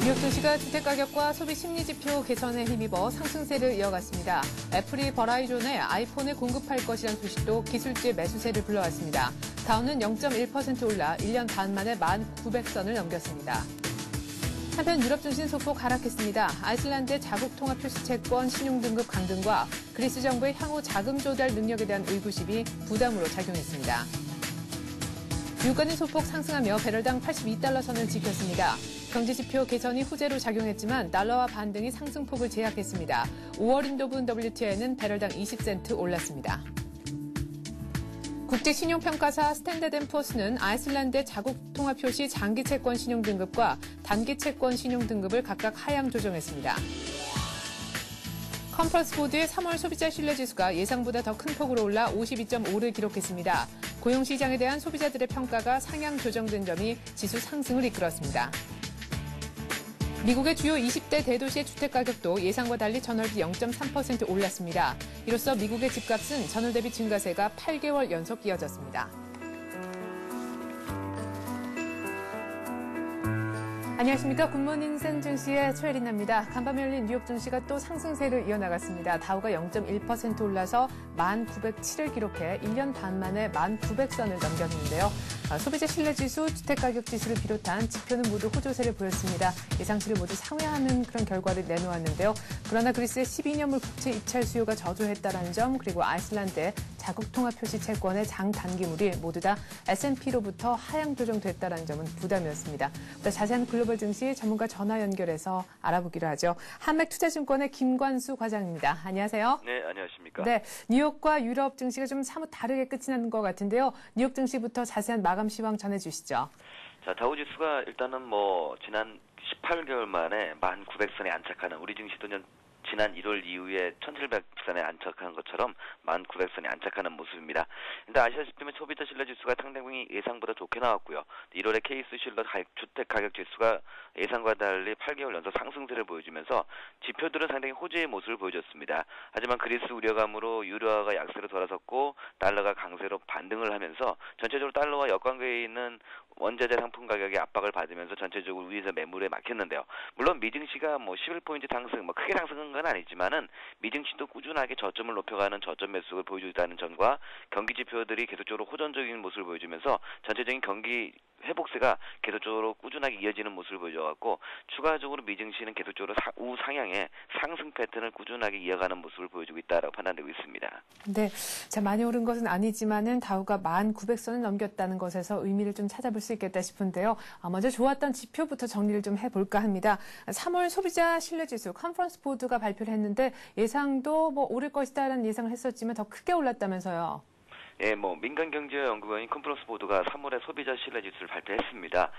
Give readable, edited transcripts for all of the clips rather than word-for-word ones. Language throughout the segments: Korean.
뉴욕 증시가 주택가격과 소비 심리지표 개선에 힘입어 상승세를 이어갔습니다. 애플이 버라이존에 아이폰을 공급할 것이란 소식도 기술주의 매수세를 불러왔습니다. 다우는 0.1% 올라 1년 반 만에 1,900선을 넘겼습니다. 한편 유럽 증시는 소폭 하락했습니다. 아이슬란드의 자국 통화 표시 채권 신용 등급 강등과 그리스 정부의 향후 자금 조달 능력에 대한 의구심이 부담으로 작용했습니다. 유가는 소폭 상승하며 배럴당 82달러 선을 지켰습니다. 경제지표 개선이 후재로 작용했지만 달러와 반등이 상승폭을 제약했습니다. 5월 인도분 WTI는 배럴당 20센트 올랐습니다. 국제신용평가사 스탠다드앤푸어스는 아이슬란드의 자국 통화 표시 장기 채권 신용 등급과 단기 채권 신용 등급을 각각 하향 조정했습니다. 컨퍼런스 보드의 3월 소비자 신뢰지수가 예상보다 더 큰 폭으로 올라 52.5를 기록했습니다. 고용시장에 대한 소비자들의 평가가 상향 조정된 점이 지수 상승을 이끌었습니다. 미국의 주요 20대 대도시의 주택가격도 예상과 달리 전월비 0.3% 올랐습니다. 이로써 미국의 집값은 전월 대비 증가세가 8개월 연속 이어졌습니다. 안녕하십니까. 굿모닝 생 증시의 최혜린입니다. 간밤에 열린 뉴욕 증시가 또 상승세를 이어나갔습니다. 다우가 0.1% 올라서 1,907을 기록해 1년 반 만에 1,900선을 넘겼는데요. 소비자 신뢰지수, 주택가격지수를 비롯한 지표는 모두 호조세를 보였습니다. 예상치를 모두 상회하는 그런 결과를 내놓았는데요. 그러나 그리스의 12년물 국채 입찰 수요가 저조했다는 점, 그리고 아이슬란드의 자국 통화 표시 채권의 장단기물이 모두 다 S&P로부터 하향 조정됐다는 점은 부담이었습니다. 보다 자세한 글로벌 증시 전문가 전화 연결해서 알아보기로 하죠. 한맥투자증권의 김관수 과장입니다. 안녕하세요. 네, 안녕하십니까. 네, 뉴욕과 유럽 증시가 좀 사뭇 다르게 끝이 나는 것 같은데요. 뉴욕 증시부터 자세한 마감 시황 전해주시죠. 자, 다우지수가 일단은 지난 18개월 만에 1,900선에 안착하는, 우리 증시도 지난 1월 이후에 1,700선에 안착한 것처럼 1,900선에 안착하는 모습입니다. 근데 아시다시피 소비자 신뢰지수가 상당히 예상보다 좋게 나왔고요. 1월에 케이스 실러 주택가격지수가 예상과 달리 8개월 연속 상승세를 보여주면서 지표들은 상당히 호재의 모습을 보여줬습니다. 하지만 그리스 우려감으로 유로화가 약세로 돌아섰고 달러가 강세로 반등을 하면서 전체적으로 달러와 역관계에 있는 원자재 상품 가격이 압박을 받으면서 전체적으로 위에서 매물에 막혔는데요. 물론 미증시가 11포인트 상승, 크게 상승한 건 아니지만은 미증시도 꾸준하게 저점을 높여가는 저점 매수를 보여주다는 점과 경기 지표들이 계속적으로 호전적인 모습을 보여주면서 전체적인 경기 회복세가 계속적으로 꾸준하게 이어지는 모습을 보여줘갖고 추가적으로 미증시는 계속적으로 우상향의 상승 패턴을 꾸준하게 이어가는 모습을 보여주고 있다라고 판단되고 있습니다. 네, 자 많이 오른 것은 아니지만은 다우가 1,900선을 넘겼다는 것에서 의미를 좀 찾아볼 수 있겠다 싶은데요. 먼저 좋았던 지표부터 정리를 좀 해볼까 합니다. 3월 소비자 신뢰지수 컨퍼런스 보드가 발표를 했는데 예상도 오를 것이다라는 예상을 했었지만 더 크게 올랐다면서요. 예, 민간경제연구원인 컨퍼런스 보드가 3월에 소비자 신뢰지수를 발표했습니다.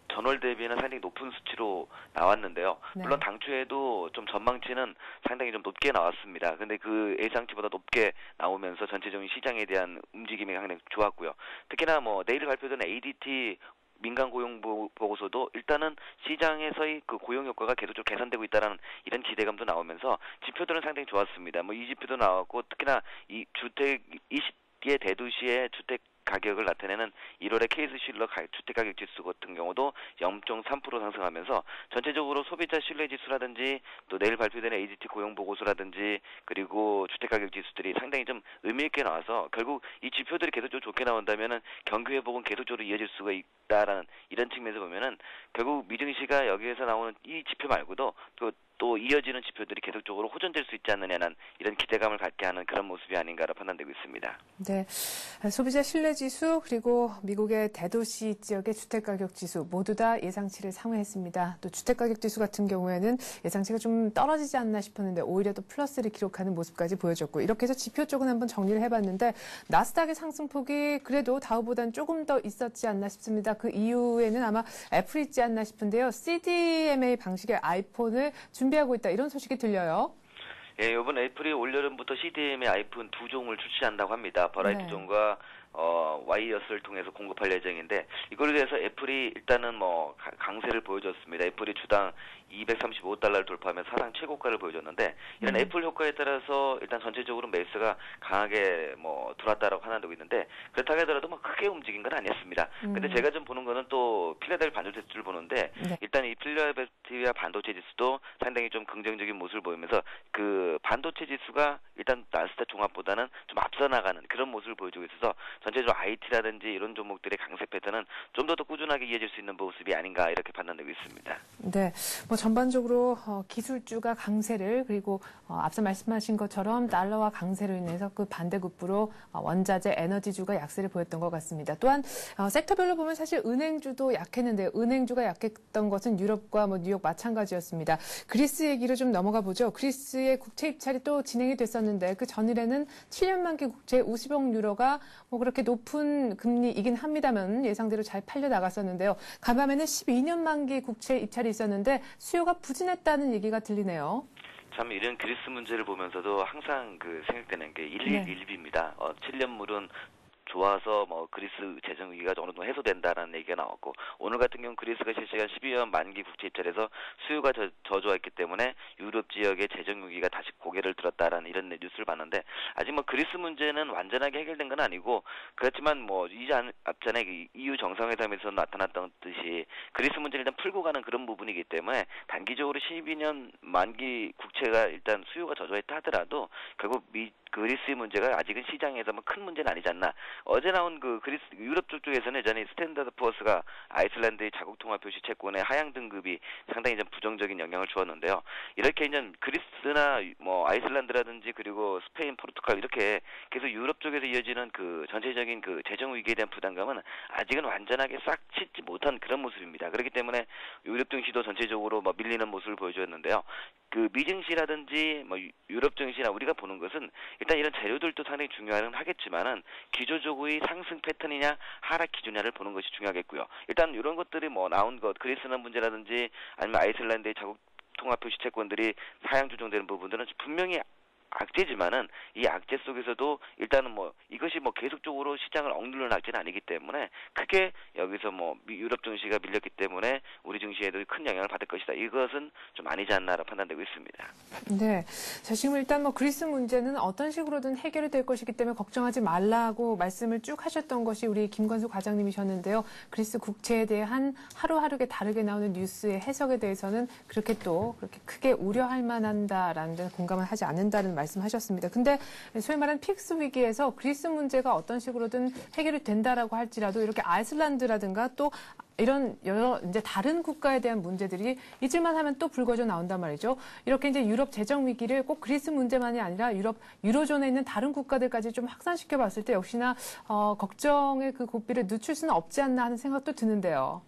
전월 대비는 상당히 높은 수치로 나왔는데요. 네. 물론 당초에도 좀 전망치는 상당히 좀 높게 나왔습니다. 근데 그 예상치보다 높게 나오면서 전체적인 시장에 대한 움직임이 상당히 좋았고요. 특히나 내일 발표되는 ADT 민간 고용 보고서도 일단은 시장에서의 그 고용 효과가 계속적으로 개선되고 있다는 이런 기대감도 나오면서 지표들은 상당히 좋았습니다. 이 지표도 나왔고 특히나 이 주택 20개 대도시의 주택 가격을 나타내는 1월의 케이스 실러 주택가격 지수 같은 경우도 0.3% 상승하면서 전체적으로 소비자 신뢰 지수라든지 또 내일 발표되는 ADT 고용 보고서라든지 그리고 주택가격 지수들이 상당히 좀 의미 있게 나와서 결국 이 지표들이 계속적으로 좋게 나온다면은 경기 회복은 계속적으로 이어질 수가 있다라는 이런 측면에서 보면은 결국 미증시가 여기에서 나오는 이 지표 말고도 또 이어지는 지표들이 계속적으로 호전될 수 있지 않느냐는 이런 기대감을 갖게 하는 그런 모습이 아닌가로 판단되고 있습니다. 네, 소비자 신뢰지수 그리고 미국의 대도시 지역의 주택가격지수 모두 다 예상치를 상회했습니다. 또 주택가격지수 같은 경우에는 예상치가 좀 떨어지지 않나 싶었는데 오히려 또 플러스를 기록하는 모습까지 보여줬고 이렇게 해서 지표 쪽은 한번 정리를 해봤는데 나스닥의 상승폭이 그래도 다우보다는 조금 더 있었지 않나 싶습니다. 그 이유에는 아마 애플이 있지 않나 싶은데요. CDMA 방식의 아이폰을 준비하고 있다 이런 소식이 들려요. 예, 이번 애플이 올여름부터 CDMA 아이폰 2종을 출시한다고 합니다. 버라이트 종과 와이어스를 통해서 공급할 예정인데 이걸로 해서 애플이 일단은 강세를 보여줬습니다. 애플이 주당 235달러를 돌파하며 사상 최고가를 보여줬는데 이런 애플 효과에 따라서 일단 전체적으로 매수가 강하게 뭐 들어왔다라고 판단되고 있는데 그렇다고 하더라도 뭐 크게 움직인 건 아니었습니다. 근데 제가 좀 보는 거는 또 필라델피아 반도체 지수를 보는데 네. 일단 이 필라델피아 반도체 지수도 상당히 좀 긍정적인 모습을 보이면서 그 반도체 지수가 일단 나스닥 종합보다는 좀 앞서 나가는 그런 모습을 보여주고 있어서 전체적으로 IT라든지 이런 종목들의 강세 패턴은 좀 더 꾸준하게 이어질 수 있는 모습이 아닌가 이렇게 판단되고 있습니다. 네, 뭐 전반적으로 기술주가 강세를 그리고 앞서 말씀하신 것처럼 달러와 강세로 인해서 그 반대급부로 원자재, 에너지주가 약세를 보였던 것 같습니다. 또한 섹터별로 보면 사실 은행주도 약했는데 은행주가 약했던 것은 유럽과 뭐 뉴욕 마찬가지였습니다. 그리스 얘기로 좀 넘어가 보죠. 그리스의 국채 입찰이 또 진행이 됐었는데 그 전일에는 7년 만기 국채 50억 유로가 뭐 그렇게 높은 금리이긴 합니다만 예상대로 잘 팔려 나갔었는데요. 간밤에는 12년 만기 국채 입찰이 있었는데 수요가 부진했다는 얘기가 들리네요. 참 이런 그리스 문제를 보면서도 항상 그 생각되는 게 111입니다. 7년물은 좋아서 뭐 그리스 재정 위기가 어느 정도 해소된다라는 얘기가 나왔고 오늘 같은 경우 그리스가 실시간 12년 만기 국채 입찰에서 수요가 저조했기 때문에 유럽 지역의 재정 위기가 다시 고개를 들었다라는 이런 뉴스를 봤는데 아직 뭐 그리스 문제는 완전하게 해결된 건 아니고 그렇지만 뭐 앞전에 EU 정상회담에서 나타났던 듯이 그리스 문제를 일단 풀고 가는 그런 부분이기 때문에 단기적으로 12년 만기 국채가 일단 수요가 저조했다 하더라도 결국 그리스의 문제가 아직은 시장에서 뭐 큰 문제는 아니지 않나. 어제 나온 그 그리스 유럽 쪽에서는 예전에 스탠다드 푸어스가 아이슬란드의 자국 통화 표시 채권의 하향 등급이 상당히 좀 부정적인 영향을 주었는데요. 이렇게 이제 그리스나 뭐 아이슬란드라든지 그리고 스페인, 포르투갈 이렇게 계속 유럽 쪽에서 이어지는 그 전체적인 그 재정 위기에 대한 부담감은 아직은 완전하게 싹 씻지 못한 그런 모습입니다. 그렇기 때문에 유럽 증시도 전체적으로 뭐 밀리는 모습을 보여주었는데요. 그 미증시라든지 뭐 유럽 증시나 우리가 보는 것은 일단 이런 재료들도 상당히 중요하긴 하겠지만은 기조적으로의 상승 패턴이냐 하락 기준이냐를 보는 것이 중요하겠고요. 일단 이런 것들이 뭐 나온 것 그리스나 문제라든지 아니면 아이슬란드의 자국 통화 표시 채권들이 사양 조정되는 부분들은 분명히 악재지만은 이 악재 속에서도 일단은 뭐 이것이 뭐 계속적으로 시장을 억누르는 악재는 아니기 때문에 크게 여기서 뭐 유럽 증시가 밀렸기 때문에 우리 증시에도 큰 영향을 받을 것이다. 이것은 좀 아니지 않나라고 판단되고 있습니다. 네, 자, 지금 일단 뭐 그리스 문제는 어떤 식으로든 해결이 될 것이기 때문에 걱정하지 말라고 말씀을 쭉 하셨던 것이 우리 김건수 과장님이셨는데요. 그리스 국채에 대한 하루하루게 다르게 나오는 뉴스의 해석에 대해서는 그렇게 크게 우려할 만한다라는 데는 공감을 하지 않는다는 말씀하셨습니다. 근데 소위 말하는 픽스 위기에서 그리스 문제가 어떤 식으로든 해결이 된다라고 할지라도 이렇게 아이슬란드라든가 또 이런 여러 이제 다른 국가에 대한 문제들이 잊을만 하면 또 불거져 나온단 말이죠. 이렇게 이제 유럽 재정 위기를 꼭 그리스 문제만이 아니라 유로존에 있는 다른 국가들까지 좀 확산시켜 봤을 때 역시나 걱정의 그 고삐를 늦출 수는 없지 않나 하는 생각도 드는데요.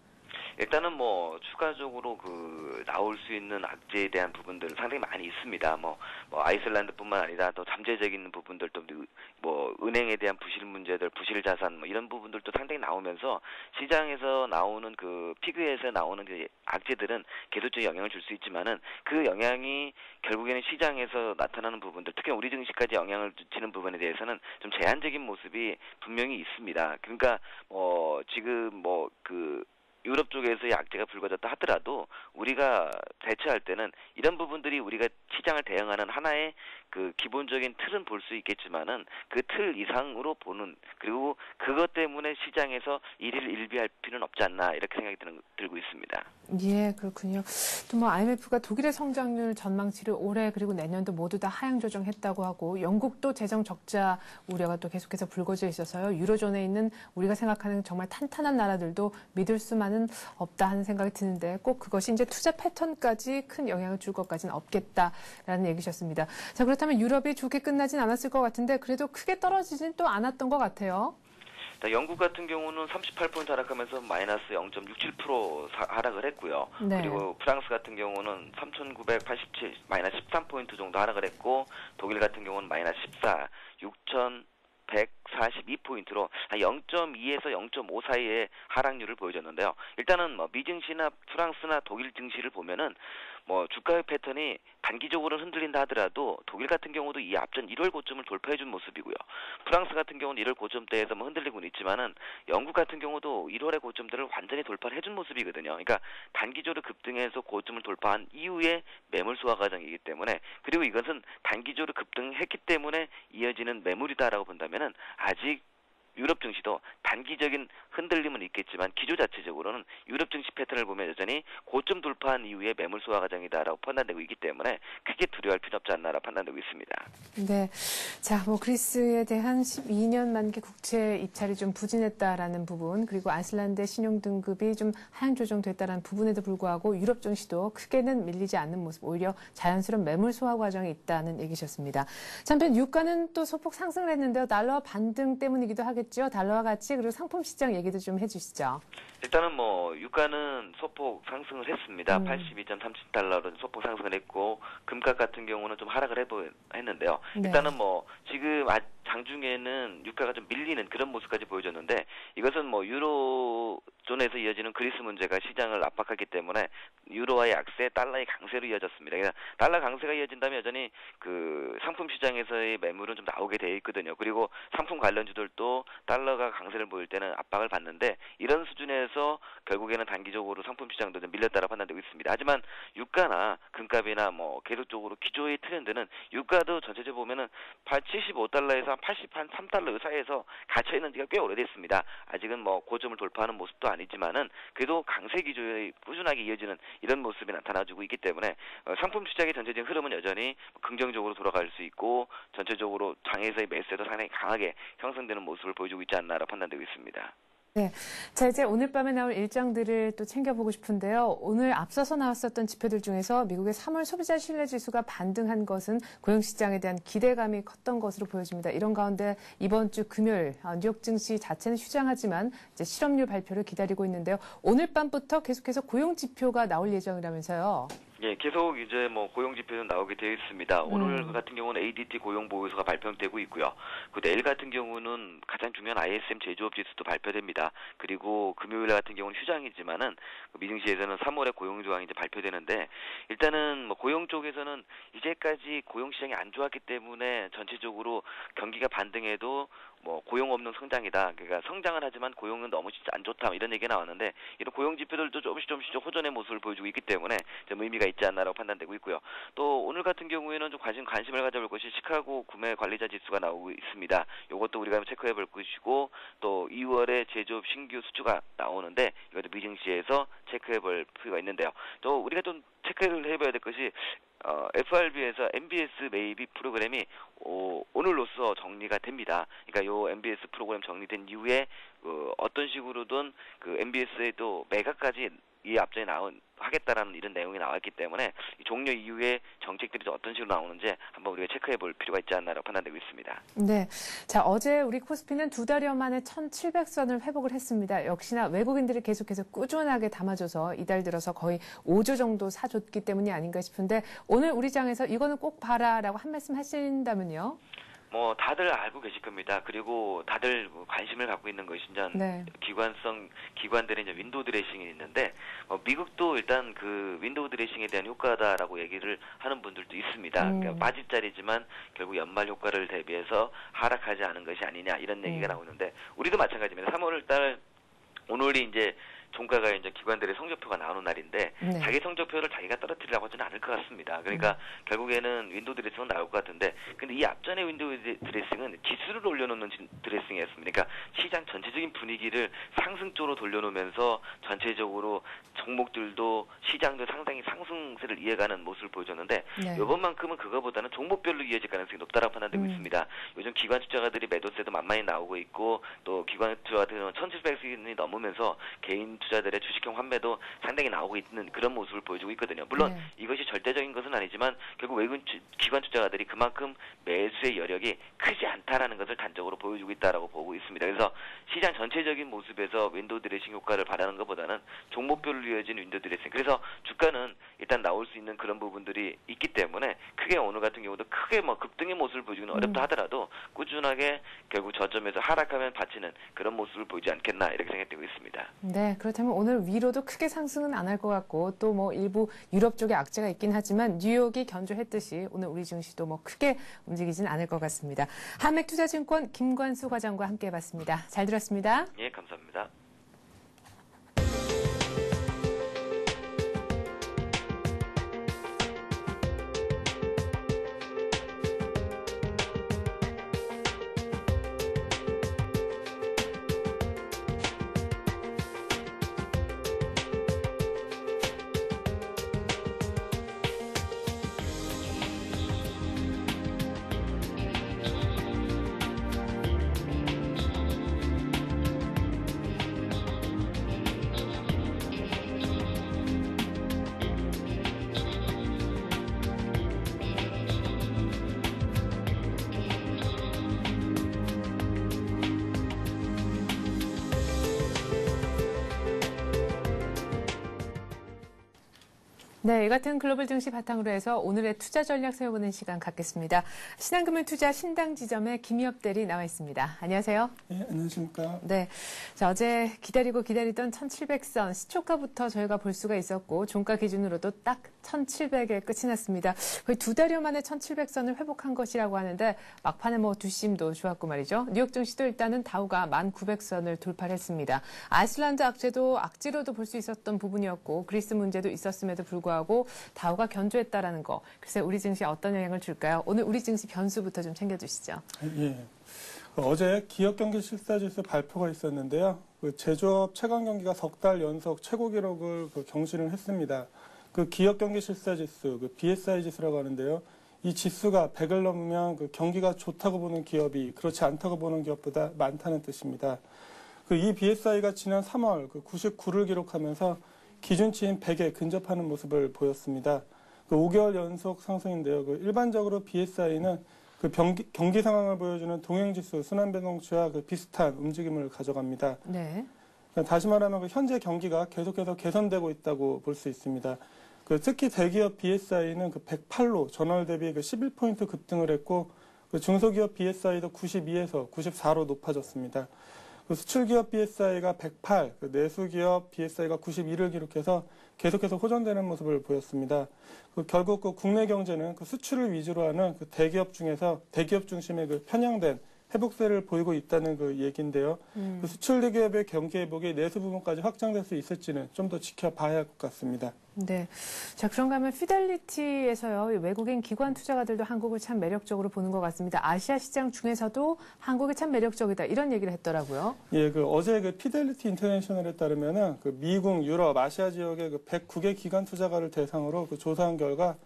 일단은 뭐 추가적으로 그 나올 수 있는 악재에 대한 부분들은 상당히 많이 있습니다. 뭐 아이슬란드뿐만 아니라 또 잠재적인 부분들도 뭐 은행에 대한 부실 문제들, 부실 자산 뭐 이런 부분들도 상당히 나오면서 시장에서 나오는 그 피그에서 나오는 그 악재들은 계속적인 영향을 줄 수 있지만은 그 영향이 결국에는 시장에서 나타나는 부분들, 특히 우리 증시까지 영향을 주는 부분에 대해서는 좀 제한적인 모습이 분명히 있습니다. 그러니까 지금 유럽 쪽에서의 악재가 불거졌다 하더라도 우리가 대처할 때는 이런 부분들이 우리가 시장을 대응하는 하나의 그 기본적인 틀은 볼 수 있겠지만은 그 틀 이상으로 보는 그리고 그것 때문에 시장에서 일일 일비할 필요는 없지 않나 이렇게 생각이 들고 있습니다. 예, 그렇군요. 또 뭐 IMF가 독일의 성장률 전망치를 올해 그리고 내년도 모두 다 하향 조정했다고 하고 영국도 재정 적자 우려가 또 계속해서 불거져 있어서요. 유로존에 있는 우리가 생각하는 정말 탄탄한 나라들도 믿을 수만은 없다 하는 생각이 드는데 꼭 그것이 이제 투자 패턴까지 큰 영향을 줄 것까지는 없겠다라는 얘기셨습니다. 자, 그렇다면 유럽이 좋게 끝나진 않았을 것 같은데 그래도 크게 떨어지진 또 않았던 것 같아요. 영국 같은 경우는 38% 하락하면서 마이너스 0.67% 하락을 했고요. 네. 그리고 프랑스 같은 경우는 3,987 마이너스 13포인트 정도 하락을 했고 독일 같은 경우는 마이너스 14, 142포인트로 한 0.2에서 0.5 사이의 하락률을 보여줬는데요. 일단은 뭐 미증시나 프랑스나 독일 증시를 보면은 뭐 주가의 패턴이 단기적으로 흔들린다 하더라도 독일 같은 경우도 이 앞전 1월 고점을 돌파해준 모습이고요. 프랑스 같은 경우는 1월 고점대에서 뭐 흔들리고는 있지만은 영국 같은 경우도 1월의 고점대를 완전히 돌파를 해준 모습이거든요. 그러니까 단기적으로 급등해서 고점을 돌파한 이후에 매물 소화 과정이기 때문에, 그리고 이것은 단기적으로 급등했기 때문에 이어지는 매물이다라고 본다면은 아직 유럽 증시도 단기적인 흔들림은 있겠지만 기조 자체적으로는 유럽 증시 패턴을 보면 여전히 고점 돌파한 이후에 매물 소화 과정이다라고 판단되고 있기 때문에 크게 두려워할 필요 없지 않나라고 판단되고 있습니다. 네. 자, 뭐 그리스에 대한 12년 만기 국채 입찰이 좀 부진했다라는 부분, 그리고 아이슬란드의 신용 등급이 좀 하향 조정됐다는 부분에도 불구하고 유럽 증시도 크게는 밀리지 않는 모습, 오히려 자연스러운 매물 소화 과정이 있다는 얘기셨습니다. 한편 유가는 또 소폭 상승을 했는데요. 달러 반등 때문이기도 하겠죠. 달러와 같이, 그리고 상품 시장 얘기도 좀 해주시죠. 일단은 뭐 유가는 소폭 상승을 했습니다. 82.37달러로 소폭 상승을 했고, 금값 같은 경우는 좀 하락을 했는데요. 네. 일단은 뭐 지금 장중에는 유가가 좀 밀리는 그런 모습까지 보여줬는데, 이것은 뭐 유로존에서 이어지는 그리스 문제가 시장을 압박하기 때문에 유로와의 약세, 달러의 강세로 이어졌습니다. 그러니까 달러 강세가 이어진다면 여전히 그 상품 시장에서의 매물은 좀 나오게 돼 있거든요. 그리고 상품 관련주들도 달러가 강세를 보일 때는 압박을 받는데, 이런 수준에서 결국에는 단기적으로 상품 시장도 좀 밀렸다고 판단되고 있습니다. 하지만 유가나 금값이나 뭐 계속적으로 기조의 트렌드는, 유가도 전체적으로 보면은 75달러에서 83달러 사이에서 갇혀 있는 지가 꽤 오래됐습니다. 아직은 뭐 고점을 돌파하는 모습도 아니지만은 그래도 강세 기조에 꾸준하게 이어지는 이런 모습이 나타나주고 있기 때문에 상품 시장의 전체적인 흐름은 여전히 긍정적으로 돌아갈 수 있고, 전체적으로 장에서의 매수세도 상당히 강하게 형성되는 모습을 보여주고 있지 않나라고 판단되고 있습니다. 네. 자, 이제 오늘 밤에 나올 일정들을 또 챙겨보고 싶은데요. 오늘 앞서서 나왔었던 지표들 중에서 미국의 3월 소비자 신뢰 지수가 반등한 것은 고용시장에 대한 기대감이 컸던 것으로 보여집니다. 이런 가운데 이번 주 금요일 뉴욕 증시 자체는 휴장하지만 이제 실업률 발표를 기다리고 있는데요. 오늘 밤부터 계속해서 고용 지표가 나올 예정이라면서요. 예, 계속 이제 뭐 고용 지표는 나오게 되어 있습니다. 오늘 같은 경우는 ADP 고용 보고서가 발표되고 있고요. 그 내일 같은 경우는 가장 중요한 ISM 제조업 지수도 발표됩니다. 그리고 금요일 같은 경우는 휴장이지만은 미증시에서는 3월에 고용 조항이 이제 발표되는데, 일단은 뭐 고용 쪽에서는 이제까지 고용 시장이 안 좋았기 때문에 전체적으로 경기가 반등해도 뭐 고용 없는 성장이다. 그러니까 성장은 하지만 고용은 너무 진짜 안 좋다. 이런 얘기가 나왔는데, 이런 고용 지표들도 조금씩 호전의 모습을 보여주고 있기 때문에 좀 의미가 있지 않나라고 판단되고 있고요. 또 오늘 같은 경우에는 좀 관심을 가져볼 것이 시카고 구매 관리자 지수가 나오고 있습니다. 이것도 우리가 체크해 볼 것이고, 또 2월에 제조업 신규 수주가 나오는데 이것도 미증시에서 체크해 볼 필요가 있는데요. 또 우리가 좀 체크를 해봐야 될 것이 FRB에서 MBS 매입 프로그램이 오늘로써 정리가 됩니다. 그러니까 요 MBS 프로그램 정리된 이후에 어떤 식으로든 그 MBS의 또 매각까지 이 앞전에 하겠다라는 이런 내용이 나왔기 때문에 이 종료 이후에 정책들이 어떤 식으로 나오는지 한번 우리가 체크해 볼 필요가 있지 않나라고 판단되고 있습니다. 네. 자, 어제 우리 코스피는 2달여 만에 1700선을 회복을 했습니다. 역시나 외국인들이 계속해서 꾸준하게 담아줘서 이달 들어서 거의 5조 정도 사줬기 때문이 아닌가 싶은데, 오늘 우리 장에서 이거는 꼭 봐라라고 한 말씀 하신다면요? 뭐 다들 알고 계실 겁니다. 그리고 다들 관심을 갖고 있는 것이 이제 네. 기관들의 이제 윈도우 드레싱이 있는데, 미국도 일단 그 윈도우 드레싱에 대한 효과다라고 얘기를 하는 분들도 있습니다. 그러니까 빠질짜리지만 결국 연말 효과를 대비해서 하락하지 않은 것이 아니냐, 이런 얘기가 나오는데, 우리도 마찬가지입니다. 3월달 오늘이 이제 종가가 이제 기관들의 성적표가 나오는 날인데, 네. 자기 성적표를 자기가 떨어뜨리려고 하지는 않을 것 같습니다. 그러니까 결국에는 윈도우 드레싱은 나올 것 같은데, 근데 이 앞전의 윈도우 드레싱은 지수를 올려놓는 드레싱이었습니다. 그러니까 시장 전체적인 분위기를 상승 쪽으로 돌려놓으면서 전체적으로 종목들도 시장도 상당히 상승세를 이어가는 모습을 보여줬는데, 네. 이번만큼은 그거보다는 종목별로 이어질 가능성이 높다라고 판단되고 있습니다. 요즘 기관 투자가들이 매도세도 만만히 나오고 있고, 또 기관 투자가들은 1700선이 넘으면서 개인 투자들의 주식형 환매도 상당히 나오고 있는 그런 모습을 보여주고 있거든요. 물론 네. 이것이 절대적인 것은 아니지만 결국 외국인 기관 투자가들이 그만큼 매수의 여력이 크지 않다라는 것을 단적으로 보여주고 있다라고 보고 있습니다. 그래서 시장 전체적인 모습에서 윈도우 드레싱 효과를 바라는 것보다는 종목별로 이어진 윈도우 드레싱. 그래서 주가는 일단 나올 수 있는 그런 부분들이 있기 때문에 크게 오늘 같은 경우도 크게 뭐 급등의 모습을 보여주기는 어렵다 하더라도 꾸준하게 결국 저점에서 하락하면 받치는 그런 모습을 보이지 않겠나 이렇게 생각되고 있습니다. 네, 그렇다면 오늘 위로도 크게 상승은 안 할 것 같고 또 뭐 일부 유럽 쪽에 악재가 있긴 하지만 뉴욕이 견조했듯이 오늘 우리 증시도 뭐 크게 움직이진 않을 것 같습니다. 한맥투자증권 김관수 과장과 함께 해봤습니다. 잘 들었습니다. 예, 감사합니다. 네, 이 같은 글로벌 증시 바탕으로 해서 오늘의 투자 전략 세워보는 시간 갖겠습니다. 신한금융투자 신당지점의 김희엽 대리 나와 있습니다. 안녕하세요. 네, 안녕하십니까. 네, 자, 어제 기다리던 1700선 시초가부터 저희가 볼 수가 있었고 종가 기준으로도 딱 1700에 끝이 났습니다. 거의 2달여 만에 1700선을 회복한 것이라고 하는데 막판에 뭐 뒷심도 좋았고 말이죠. 뉴욕 증시도 일단은 다우가 1900선을 돌파를 했습니다. 아이슬란드 악재도 악재로도 볼 수 있었던 부분이었고 그리스 문제도 있었음에도 불구하고 다우가 견조했다라는 거. 글쎄 우리 증시에 어떤 영향을 줄까요? 오늘 우리 증시 변수부터 좀 챙겨주시죠. 예. 어제 기업 경기 실사지수 발표가 있었는데요. 제조업 체감 경기가 석 달 연속 최고 기록을 경신을 했습니다. 그 기업 경기 실사지수, BSI 지수라고 하는데요. 이 지수가 100을 넘으면 경기가 좋다고 보는 기업이 그렇지 않다고 보는 기업보다 많다는 뜻입니다. 이 BSI가 지난 3월 99를 기록하면서 기준치인 100에 근접하는 모습을 보였습니다. 5개월 연속 상승인데요. 일반적으로 BSI는 경기 상황을 보여주는 동행지수 순환변동치와 비슷한 움직임을 가져갑니다. 네. 다시 말하면 현재 경기가 계속해서 개선되고 있다고 볼 수 있습니다. 특히 대기업 BSI는 108로 전월 대비 11포인트 급등을 했고 중소기업 BSI도 92에서 94로 높아졌습니다. 수출기업 BSI가 108, 내수기업 BSI가 91을 기록해서 계속해서 호전되는 모습을 보였습니다. 결국 국내 경제는 수출을 위주로 하는 대기업 중에서 대기업 중심의 편향된 회복세를 보이고 있다는 얘기인데요. 수출 대기업의 경기 회복이 내수 부분까지 확장될 수 있을지는 좀 더 지켜봐야 할 것 같습니다. 네. 자, 그런가 하면 피델리티에서요, 외국인 기관 투자가들도 한국을 참 매력적으로 보는 것 같습니다. 아시아 시장 중에서도 한국이 참 매력적이다. 이런 얘기를 했더라고요. 예, 어제 피델리티 인터내셔널에 따르면은 미국, 유럽, 아시아 지역의 109개 기관 투자가를 대상으로 조사한 결과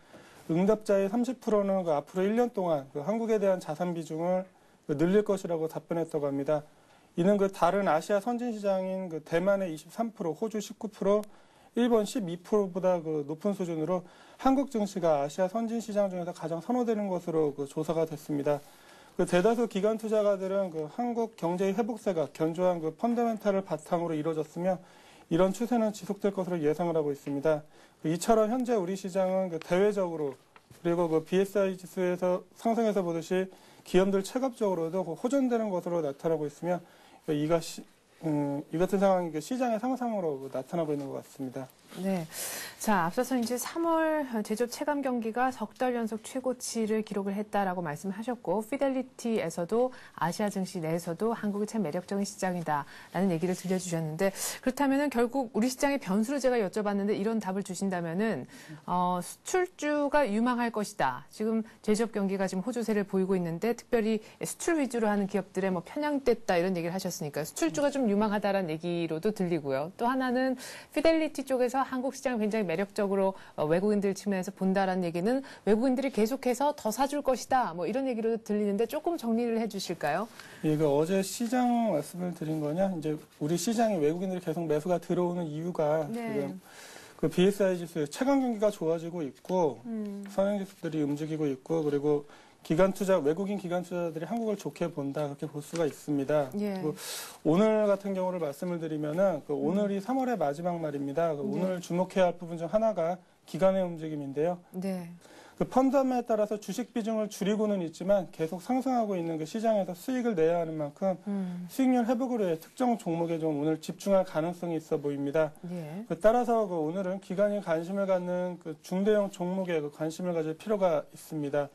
응답자의 30%는 앞으로 1년 동안 한국에 대한 자산 비중을 늘릴 것이라고 답변했다고 합니다. 이는 다른 아시아 선진 시장인 대만의 23%, 호주 19%, 일본 12%보다 높은 수준으로 한국 증시가 아시아 선진 시장 중에서 가장 선호되는 것으로 조사가 됐습니다. 대다수 기관 투자가들은 한국 경제의 회복세가 견조한 펀더멘탈을 바탕으로 이루어졌으며 이런 추세는 지속될 것으로 예상을 하고 있습니다. 이처럼 현재 우리 시장은 대외적으로 그리고 BSI 지수에서 상승해서 보듯이 기업들 체급적으로도 호전되는 것으로 나타나고 있으며 이 같은 상황이 시장의 상상으로 나타나고 있는 것 같습니다. 네. 자, 앞서서 이제 3월 제조업 체감 경기가 석 달 연속 최고치를 기록을 했다라고 말씀하셨고, 피델리티에서도 아시아 증시 내에서도 한국이 참 매력적인 시장이다라는 얘기를 들려주셨는데, 그렇다면은 결국 우리 시장의 변수를 제가 여쭤봤는데 이런 답을 주신다면은, 수출주가 유망할 것이다. 지금 제조업 경기가 지금 호조세를 보이고 있는데, 특별히 수출 위주로 하는 기업들의 편향됐다 이런 얘기를 하셨으니까 수출주가 좀 유망하다라는 얘기로도 들리고요. 또 하나는 피델리티 쪽에서 한국 시장을 굉장히 매력적으로 외국인들 측면에서 본다라는 얘기는 외국인들이 계속해서 더 사줄 것이다. 이런 얘기로 들리는데 조금 정리를 해 주실까요? 예, 어제 시장 말씀을 드린 거냐? 이제 우리 시장에 외국인들이 계속 매수가 들어오는 이유가 네. 지금 BSI 지수의 체감 경기가 좋아지고 있고 선행 지수들이 움직이고 있고 그리고 외국인 기관 투자자들이 한국을 좋게 본다 그렇게 볼 수가 있습니다. 예. 그리고 오늘 같은 경우를 말씀을 드리면은 오늘이 3월의 마지막 날입니다. 오늘 주목해야 할 부분 중 하나가 기관의 움직임인데요. 네. 펀드에 따라서 주식 비중을 줄이고는 있지만 계속 상승하고 있는 그 시장에서 수익을 내야 하는 만큼 수익률 회복을 위해 특정 종목에 좀 오늘 집중할 가능성이 있어 보입니다. 예. 따라서 오늘은 기관이 관심을 갖는 중대형 종목에 관심을 가질 필요가 있습니다.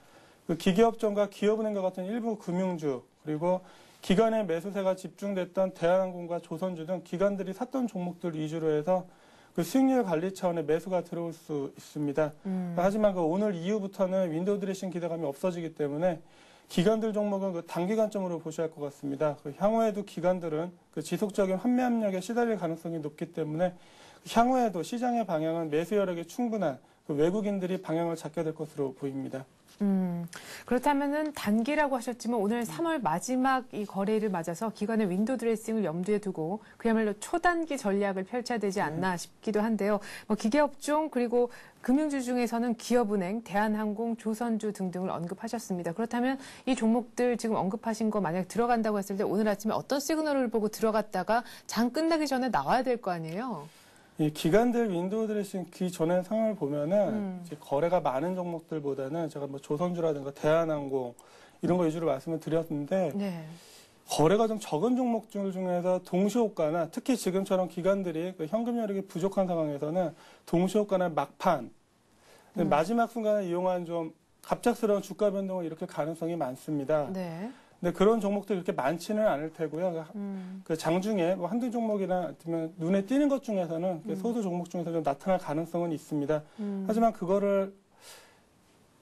기계업종과 기업은행과 같은 일부 금융주 그리고 기관의 매수세가 집중됐던 대한항공과 조선주 등 기관들이 샀던 종목들 위주로 해서 수익률 관리 차원의 매수가 들어올 수 있습니다. 하지만 오늘 이후부터는 윈도우 드레싱 기대감이 없어지기 때문에 기관들 종목은 단기관점으로 보셔야 할 것 같습니다. 향후에도 기관들은 지속적인 환매 압력에 시달릴 가능성이 높기 때문에 향후에도 시장의 방향은 매수 여력이 충분한 외국인들이 방향을 잡게 될 것으로 보입니다. 그렇다면은 단기라고 하셨지만 오늘 3월 마지막 이 거래일을 맞아서 기관의 윈도우 드레싱을 염두에 두고 그야말로 초단기 전략을 펼쳐야 되지 않나 싶기도 한데요. 기계업종 그리고 금융주 중에서는 기업은행, 대한항공, 조선주 등등을 언급하셨습니다. 그렇다면 이 종목들 지금 언급하신 거 만약 들어간다고 했을 때 오늘 아침에 어떤 시그널을 보고 들어갔다가 장 끝나기 전에 나와야 될 거 아니에요? 이 기관들 윈도우 드레싱 그 전에 상황을 보면은 거래가 많은 종목들보다는 제가 조선주라든가 대한항공 이런 거 위주로 말씀을 드렸는데 네. 거래가 좀 적은 종목들 중에서 동시호가나 특히 지금처럼 기관들이 현금 여력이 부족한 상황에서는 동시호가나 막판 마지막 순간을 이용한 좀 갑작스러운 주가 변동을 일으킬 가능성이 많습니다. 네. 근데 그런 종목들이 그렇게 많지는 않을 테고요. 장중에 한두 종목이나 아니면 눈에 띄는 것 중에서는 소수 종목 중에서 좀 나타날 가능성은 있습니다. 하지만 그거를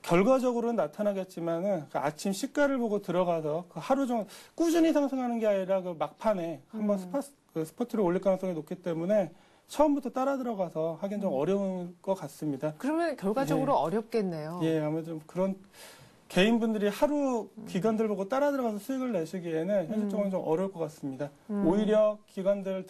결과적으로는 나타나겠지만은 아침 시가를 보고 들어가서 하루 종일 꾸준히 상승하는 게 아니라 막판에 한번 스포트를 올릴 가능성이 높기 때문에 처음부터 따라 들어가서 하긴 좀 어려운 것 같습니다. 그러면 결과적으로 어렵겠네요. 예, 아무래도 그런 개인분들이 하루 기관들 보고 따라 들어가서 수익을 내시기에는 현실적으로 좀 어려울 것 같습니다. 오히려 기관들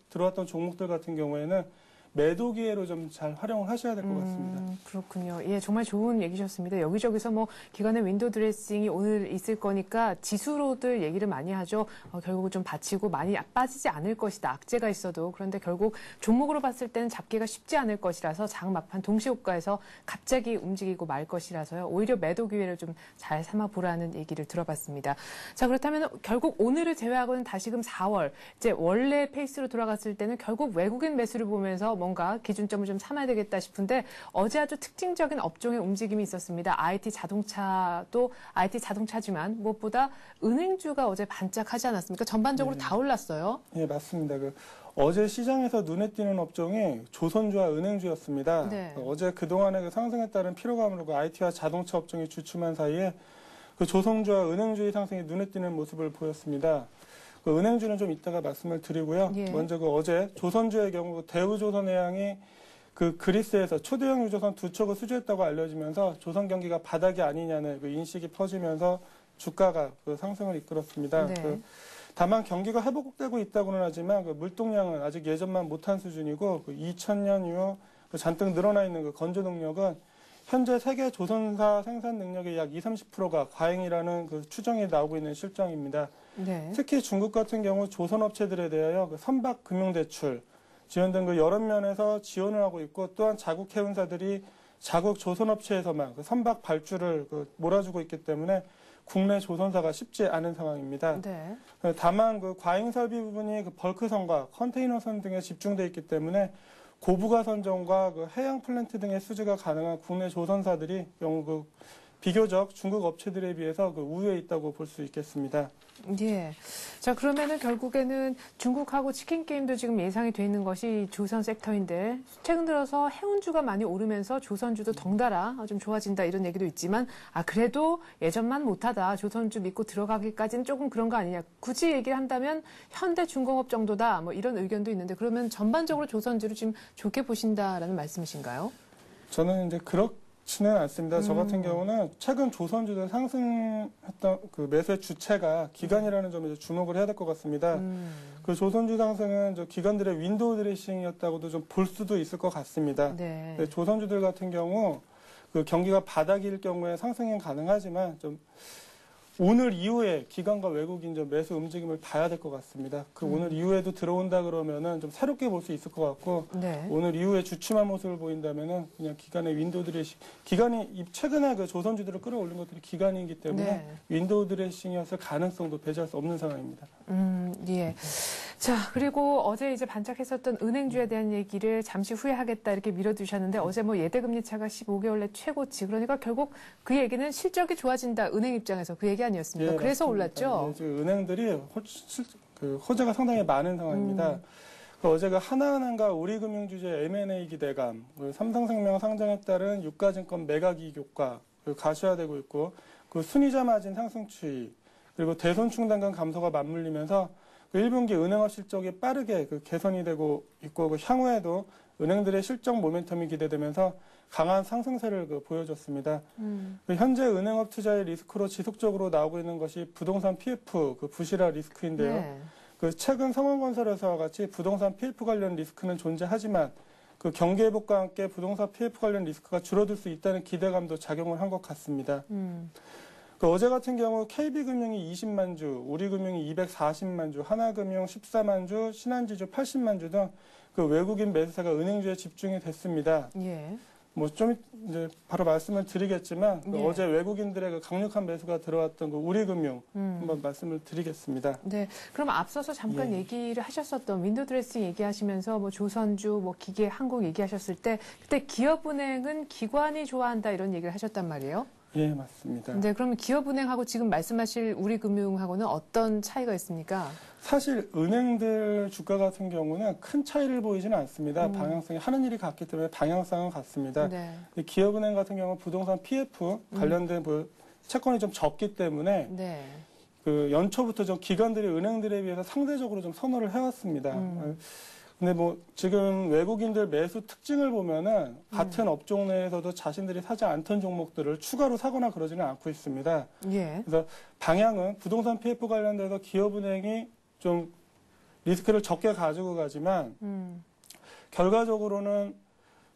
들어왔던 종목들 같은 경우에는 매도 기회로 좀 잘 활용을 하셔야 될 것 같습니다. 그렇군요. 예, 정말 좋은 얘기셨습니다. 여기저기서 기관의 윈도우 드레싱이 오늘 있을 거니까 지수로들 얘기를 많이 하죠. 결국은 좀 받치고 많이 빠지지 않을 것이다. 악재가 있어도. 그런데 결국 종목으로 봤을 때는 잡기가 쉽지 않을 것이라서 장 막판 동시호가에서 갑자기 움직이고 말 것이라서요. 오히려 매도 기회를 좀 잘 삼아 보라는 얘기를 들어봤습니다. 자, 그렇다면 결국 오늘을 제외하고는 다시금 4월 이제 원래 페이스로 돌아갔을 때는 결국 외국인 매수를 보면서 뭔가 기준점을 좀 삼아야 되겠다 싶은데 어제 아주 특징적인 업종의 움직임이 있었습니다. IT 자동차도 IT 자동차지만 무엇보다 은행주가 어제 반짝하지 않았습니까? 전반적으로 다 올랐어요. 예, 맞습니다. 어제 시장에서 눈에 띄는 업종이 조선주와 은행주였습니다. 네. 어제 그동안의 상승에 따른 피로감으로 IT와 자동차 업종이 주춤한 사이에 조선주와 은행주의 상승이 눈에 띄는 모습을 보였습니다. 은행주는 좀 이따가 말씀을 드리고요. 예. 먼저 어제 조선주의 경우 대우조선해양이 그리스에서 초대형 유조선 2척을 수주했다고 알려지면서 조선 경기가 바닥이 아니냐는 인식이 퍼지면서 주가가 상승을 이끌었습니다. 네. 다만 경기가 회복되고 있다고는 하지만 물동량은 아직 예전만 못한 수준이고 2000년 이후 잔뜩 늘어나 있는 건조 능력은 현재 세계 조선사 생산 능력의 약 20-30%가 과잉이라는 추정이 나오고 있는 실정입니다. 네. 특히 중국 같은 경우 조선업체들에 대하여 선박 금융대출 지원 등 여러 면에서 지원을 하고 있고 또한 자국 해운사들이 자국 조선업체에서만 선박 발주를 몰아주고 있기 때문에 국내 조선사가 쉽지 않은 상황입니다. 네. 다만 과잉 설비 부분이 벌크선과 컨테이너선 등에 집중돼 있기 때문에 고부가 선정과 해양 플랜트 등의 수주가 가능한 국내 조선사들이 비교적 중국 업체들에 비해서 우위에 있다고 볼 수 있겠습니다. 예. 자, 그러면은 결국에는 중국하고 치킨 게임도 지금 예상이 돼 있는 것이 조선 섹터인데 최근 들어서 해운주가 많이 오르면서 조선주도 덩달아 좀 좋아진다 이런 얘기도 있지만 그래도 예전만 못하다 조선주 믿고 들어가기까지는 조금 그런 거 아니냐. 굳이 얘기를 한다면 현대중공업 정도다 이런 의견도 있는데 그러면 전반적으로 조선주를 지금 좋게 보신다라는 말씀이신가요? 저는 이제 그렇지는 않습니다. 저 같은 경우는 최근 조선주들 상승했던 매수의 주체가 기관이라는 점에 주목을 해야 될 것 같습니다. 조선주 상승은 기관들의 윈도우 드레싱이었다고도 좀 볼 수도 있을 것 같습니다. 네. 조선주들 같은 경우 그 경기가 바닥일 경우에 상승은 가능하지만 좀 오늘 이후에 기관과 외국인 좀 매수 움직임을 봐야 될 것 같습니다. 오늘 이후에도 들어온다 그러면은 좀 새롭게 볼 수 있을 것 같고 네. 오늘 이후에 주춤한 모습을 보인다면은 그냥 기관의 윈도우 드레싱, 기관이 최근에 그 조선주들을 끌어올린 것들이 기관이기 때문에 네. 윈도우 드레싱이었을 가능성도 배제할 수 없는 상황입니다. 예. 자, 그리고 어제 이제 반짝했었던 은행주에 대한 얘기를 잠시 후에 하겠다 이렇게 미뤄두셨는데 어제 뭐 예대금리 차가 15개월 내 최고치, 그러니까 결국 그 얘기는 실적이 좋아진다, 은행 입장에서 그 얘기 아니었습니까? 예, 그래서 맞습니다. 올랐죠? 예, 지금 은행들이 호재가 상당히 많은 상황입니다. 어제 그 하나은행과 우리금융주주의 M&A 기대감, 삼성생명 상장에 따른 유가증권 매각이익 효과 가시화되고 있고, 그 순이자 마진 상승 추이, 그리고 대손 충당금 감소가 맞물리면서 그 1분기 은행업 실적이 빠르게 그 개선이 되고 있고, 그 향후에도 은행들의 실적 모멘텀이 기대되면서 강한 상승세를 보여줬습니다. 그 현재 은행업 투자의 리스크로 지속적으로 나오고 있는 것이 부동산 PF, 그 부실화 리스크인데요. 네. 그 최근 성원건설에서와 같이 부동산 PF 관련 리스크는 존재하지만 그 경기 회복과 함께 부동산 PF 관련 리스크가 줄어들 수 있다는 기대감도 작용을 한 것 같습니다. 그 어제 같은 경우 KB금융이 20만 주, 우리금융이 240만 주, 하나금융 14만 주, 신한지주 80만 주 등 그 외국인 매수세가 은행주에 집중이 됐습니다. 예. 뭐 좀 이제 바로 말씀을 드리겠지만 그 예. 어제 외국인들의 그 강력한 매수가 들어왔던 그 우리금융 한번 말씀을 드리겠습니다. 네. 그럼 앞서서 잠깐 예. 얘기를 하셨었던 윈도우 드레싱 얘기하시면서 뭐 조선주, 뭐 기계, 한국 얘기하셨을 때 그때 기업은행은 기관이 좋아한다 이런 얘기를 하셨단 말이에요. 예, 맞습니다. 네, 그러면 기업은행하고 지금 말씀하실 우리금융하고는 어떤 차이가 있습니까? 사실 은행들 주가 같은 경우는 큰 차이를 보이지는 않습니다. 방향성이 하는 일이 같기 때문에 방향성은 같습니다. 네. 기업은행 같은 경우는 부동산 PF 관련된 채권이 좀 적기 때문에 네. 그 연초부터 좀 기관들이 은행들에 비해서 상대적으로 좀 선호를 해왔습니다. 근데 뭐 지금 외국인들 매수 특징을 보면은 같은 업종 내에서도 자신들이 사지 않던 종목들을 추가로 사거나 그러지는 않고 있습니다. 예. 그래서 방향은 부동산 PF 관련돼서 기업은행이 좀 리스크를 적게 가지고 가지만 결과적으로는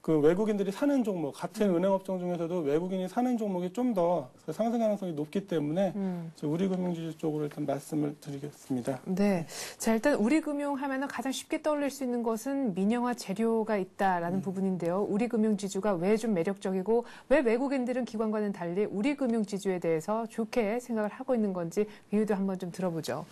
그 외국인들이 사는 종목, 같은 은행 업종 중에서도 외국인이 사는 종목이 좀 더 상승 가능성이 높기 때문에 우리금융지주 쪽으로 일단 말씀을 드리겠습니다. 네. 자, 일단 우리금융 하면은 가장 쉽게 떠올릴 수 있는 것은 민영화 재료가 있다라는 부분인데요. 우리금융지주가 왜 좀 매력적이고 왜 외국인들은 기관과는 달리 우리금융지주에 대해서 좋게 생각을 하고 있는 건지 이유도 한번 좀 들어보죠.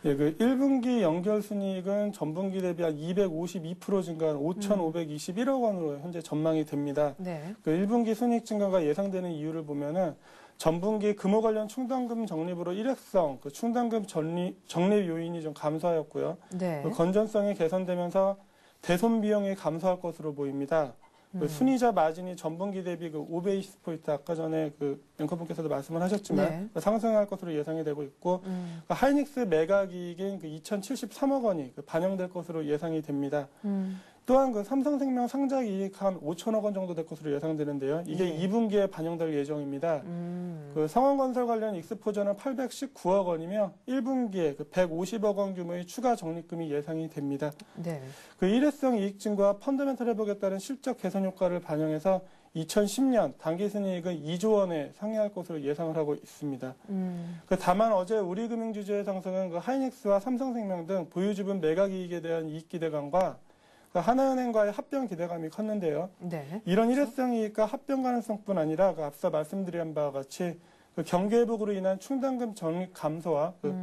예, 그 1분기 연결 순이익은 전분기 대비 한 252% 증가한 5,521억 원으로 현재 전망이 됩니다. 네. 그 1분기 순이익 증가가 예상되는 이유를 보면은 전분기 금호 관련 충당금 적립으로 일회성 그 충당금 적립 요인이 좀 감소하였고요. 네. 그 건전성이 개선되면서 대손 비용이 감소할 것으로 보입니다. 그 순이자 마진이 전분기 대비 그 5베이시스 포인트 아까 전에 그 앵커분께서도 말씀을 하셨지만 네. 상승할 것으로 예상이 되고 있고 그 하이닉스 매각 이익인 그 2,073억 원이 반영될 것으로 예상이 됩니다. 또한 그 삼성생명 상작 이익 한 5천억 원 정도 될 것으로 예상되는데요. 이게 네. 2분기에 반영될 예정입니다. 그 성원건설 관련 익스포저는 819억 원이며 1분기에 그 150억 원 규모의 추가 적립금이 예상이 됩니다. 네. 그 일회성 이익 증가와 펀더멘털 회복에 따른 실적 개선 효과를 반영해서 2010년 당기순이익은 2조 원에 상회할 것으로 예상을 하고 있습니다. 그 다만 어제 우리금융주주의 상승은 그 하이닉스와 삼성생명 등 보유지분 매각 이익에 대한 이익 기대감과 그 하나은행과의 합병 기대감이 컸는데요. 네. 이런 일회성 이익과 합병 가능성뿐 아니라 그 앞서 말씀드린 바와 같이 그 경기 회복으로 인한 충당금 적립 감소와 그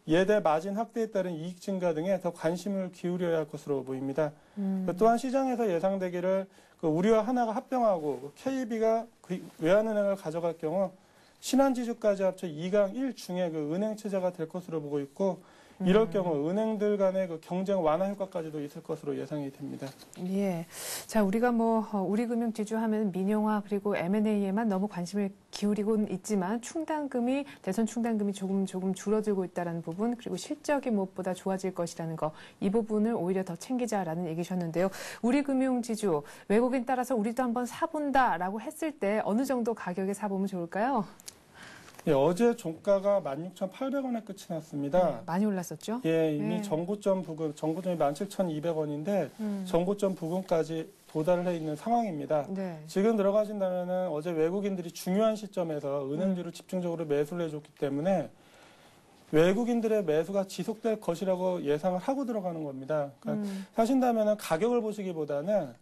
예대 마진 확대에 따른 이익 증가 등에 더 관심을 기울여야 할 것으로 보입니다. 그 또한 시장에서 예상되기를 그 우리와 하나가 합병하고 그 KB가 그 외환은행을 가져갈 경우 신한지주까지 합쳐 2강 1중의 그 은행 체제가 될 것으로 보고 있고 이럴 경우 은행들 간의 그 경쟁 완화 효과까지도 있을 것으로 예상이 됩니다. 예. 자, 우리가 뭐 우리금융지주 하면 민영화 그리고 M&A에만 너무 관심을 기울이고는 있지만 대선 충당금이 조금 줄어들고 있다는 부분, 그리고 실적이 무엇보다 좋아질 것이라는 거, 이 부분을 오히려 더 챙기자라는 얘기셨는데요. 우리금융지주 외국인 따라서 우리도 한번 사본다라고 했을 때 어느 정도 가격에 사보면 좋을까요? 예, 어제 종가가 16,800원에 끝이 났습니다. 많이 올랐었죠? 예, 이미 네. 전고점이 17,200원인데 전고점 부근까지 도달을 해 있는 상황입니다. 네. 지금 들어가신다면은 어제 외국인들이 중요한 시점에서 은행주를 집중적으로 매수를 해줬기 때문에 외국인들의 매수가 지속될 것이라고 예상을 하고 들어가는 겁니다. 그러니까 사신다면은 가격을 보시기보다는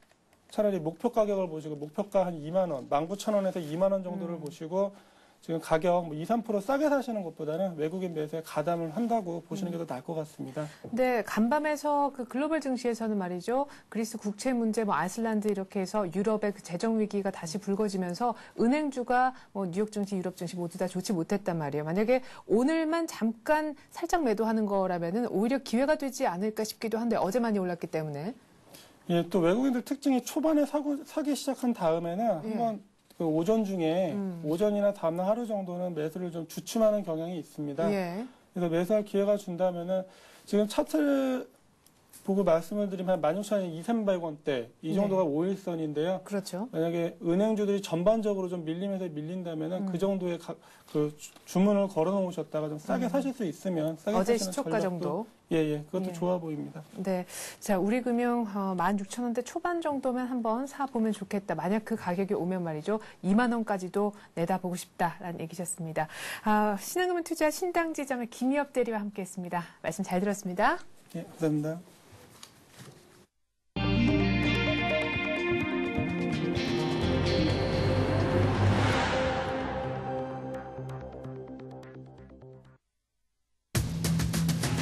차라리 목표 가격을 보시고 목표가 한 2만 원, 19,000원에서 2만 원 정도를 보시고 지금 가격 뭐 2, 3% 싸게 사시는 것보다는 외국인 매수에 가담을 한다고 보시는 게 더 나을 것 같습니다. 네, 간밤에서 그 글로벌 증시에서는 말이죠. 그리스 국채 문제, 뭐 아이슬란드 이렇게 해서 유럽의 그 재정 위기가 다시 불거지면서 은행주가 뭐 뉴욕 증시, 유럽 증시 모두 다 좋지 못했단 말이에요. 만약에 오늘만 잠깐 살짝 매도하는 거라면은 오히려 기회가 되지 않을까 싶기도 한데 어제 많이 올랐기 때문에. 예, 또 외국인들 특징이 초반에 사기 시작한 다음에는 한번 그 오전 중에 오전이나 다음날 하루 정도는 매수를 좀 주춤하는 경향이 있습니다. 예. 그래서 매수할 기회가 준다면은 지금 차트를 보고 말씀을 드리면 한 16,200원대 이 정도가 5일선인데요. 그렇죠. 만약에 은행주들이 전반적으로 좀 밀리면서 밀린다면은 그 정도의 그 주문을 걸어 놓으셨다가 좀 싸게 사실 수 있으면 싸게 어제 사시는 시초가 전략도 정도. 예, 그것도 예. 좋아 보입니다. 네. 자, 우리금융 16,000원대 초반 정도면 한번 사보면 좋겠다. 만약 그 가격이 오면 말이죠. 2만 원까지도 내다보고 싶다라는 얘기셨습니다. 신한금융 투자 신당지점의 김희엽 대리와 함께했습니다. 말씀 잘 들었습니다. 예, 감사합니다.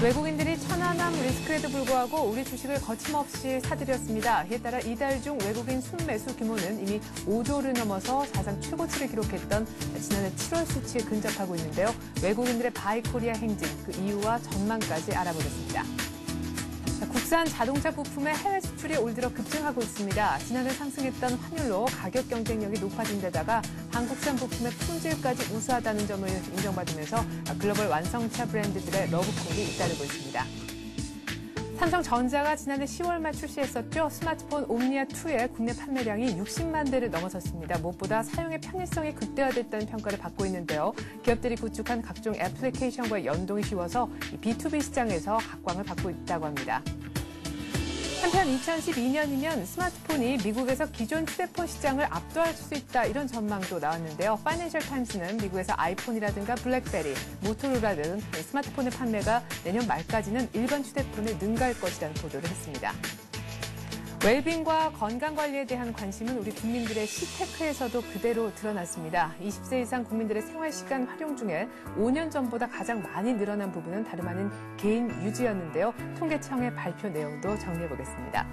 외국인들이 천안함 리스크에도 불구하고 우리 주식을 거침없이 사들였습니다. 이에 따라 이달 중 외국인 순매수 규모는 이미 5조를 넘어서 사상 최고치를 기록했던 지난해 7월 수치에 근접하고 있는데요. 외국인들의 바이코리아 행진, 그 이유와 전망까지 알아보겠습니다. 국산 자동차 부품의 해외 수출이 올 들어 급증하고 있습니다. 지난해 상승했던 환율로 가격 경쟁력이 높아진 데다가 한국산 부품의 품질까지 우수하다는 점을 인정받으면서 글로벌 완성차 브랜드들의 러브콜이 잇따르고 있습니다. 삼성전자가 지난해 10월 말 출시했었죠. 스마트폰 옴니아2의 국내 판매량이 60만 대를 넘어섰습니다. 무엇보다 사용의 편의성이 극대화됐다는 평가를 받고 있는데요. 기업들이 구축한 각종 애플리케이션과의 연동이 쉬워서 B2B 시장에서 각광을 받고 있다고 합니다. 한편 2012년이면 스마트폰이 미국에서 기존 휴대폰 시장을 압도할 수 있다 이런 전망도 나왔는데요. 파이낸셜 타임스는 미국에서 아이폰이라든가 블랙베리, 모토로라 등 스마트폰의 판매가 내년 말까지는 일반 휴대폰을 능가할 것이라는 보도를 했습니다. 웰빙과 건강관리에 대한 관심은 우리 국민들의 시테크에서도 그대로 드러났습니다. 20세 이상 국민들의 생활시간 활용 중에 5년 전보다 가장 많이 늘어난 부분은 다름 아닌 개인 유지였는데요. 통계청의 발표 내용도 정리해보겠습니다.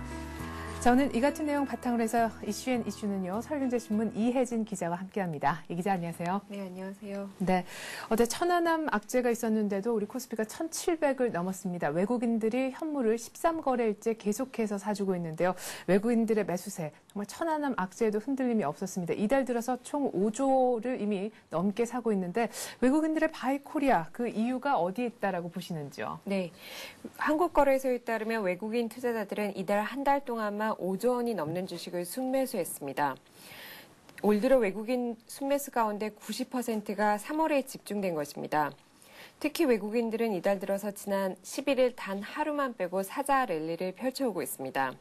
저는 이 같은 내용 바탕으로 해서 이슈는요. 서울경제신문 이혜진 기자와 함께합니다. 이 기자 안녕하세요. 네, 안녕하세요. 네, 어제 천안함 악재가 있었는데도 우리 코스피가 1,700을 넘었습니다. 외국인들이 현물을 13거래일째 계속해서 사주고 있는데요. 외국인들의 매수세, 정말 천안함 악재에도 흔들림이 없었습니다. 이달 들어서 총 5조를 이미 넘게 사고 있는데 외국인들의 바이코리아, 그 이유가 어디에 있다라고 보시는지요? 네, 한국거래소에 따르면 외국인 투자자들은 이달 한 달 동안만 5조 원이 넘는 주식을 순매수했습니다. 올 들어 외국인 순매수 가운데 90%가 3월에 집중된 것입니다. 특히 외국인들은 이달 들어서 지난 11일 단 하루만 빼고 사자 랠리를 펼쳐오고 있습니다.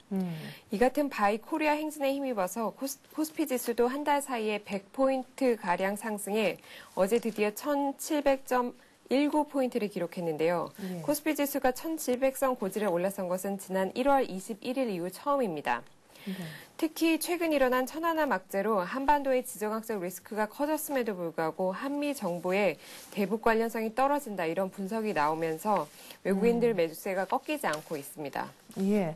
이 같은 바이코리아 행진에 힘입어서 코스피 지수도 한 달 사이에 100포인트가량 상승해 어제 드디어 1700.19포인트를 기록했는데요. 네. 코스피 지수가 1700선 고지를 올라선 것은 지난 1월 21일 이후 처음입니다. 네. 특히 최근 일어난 천안함 악재로 한반도의 지정학적 리스크가 커졌음에도 불구하고 한미 정보의 대북 관련성이 떨어진다 이런 분석이 나오면서 외국인들 매수세가 꺾이지 않고 있습니다. 예.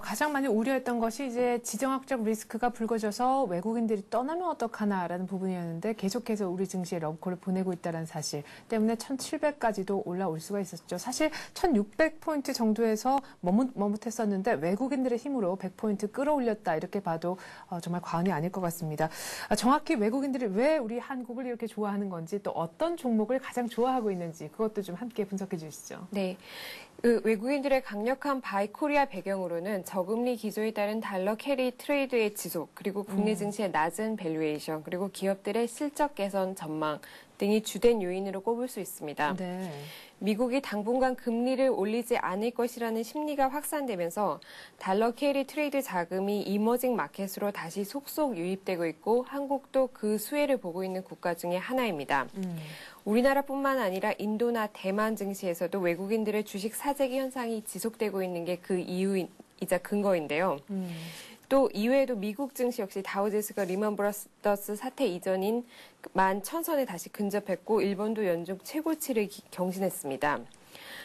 가장 많이 우려했던 것이 이제 지정학적 리스크가 불거져서 외국인들이 떠나면 어떡하나라는 부분이었는데 계속해서 우리 증시에 러브콜을 보내고 있다는 사실 때문에 1,700까지도 올라올 수가 있었죠. 사실 1,600포인트 정도에서 머뭇했었는데 외국인들의 힘으로 100포인트 끌어올렸다 이렇게 봐도 정말 과언이 아닐 것 같습니다. 정확히 외국인들이 왜 우리 한국을 이렇게 좋아하는 건지 또 어떤 종목을 가장 좋아하고 있는지 그것도 좀 함께 분석해 주시죠. 네. 외국인들의 강력한 바이코리아 배경으로는 저금리 기조에 따른 달러 캐리 트레이드의 지속, 그리고 국내 증시의 낮은 밸류에이션, 그리고 기업들의 실적 개선 전망 등이 주된 요인으로 꼽을 수 있습니다. 네. 미국이 당분간 금리를 올리지 않을 것이라는 심리가 확산되면서 달러 캐리 트레이드 자금이 이머징 마켓으로 다시 속속 유입되고 있고 한국도 그 수혜를 보고 있는 국가 중에 하나입니다. 우리나라뿐만 아니라 인도나 대만 증시에서도 외국인들의 주식 사재기 현상이 지속되고 있는 게 그 이유이자 근거인데요. 또 이외에도 미국 증시 역시 다우지수가 리먼 브라더스 사태 이전인 11,000선에 다시 근접했고 일본도 연중 최고치를 경신했습니다.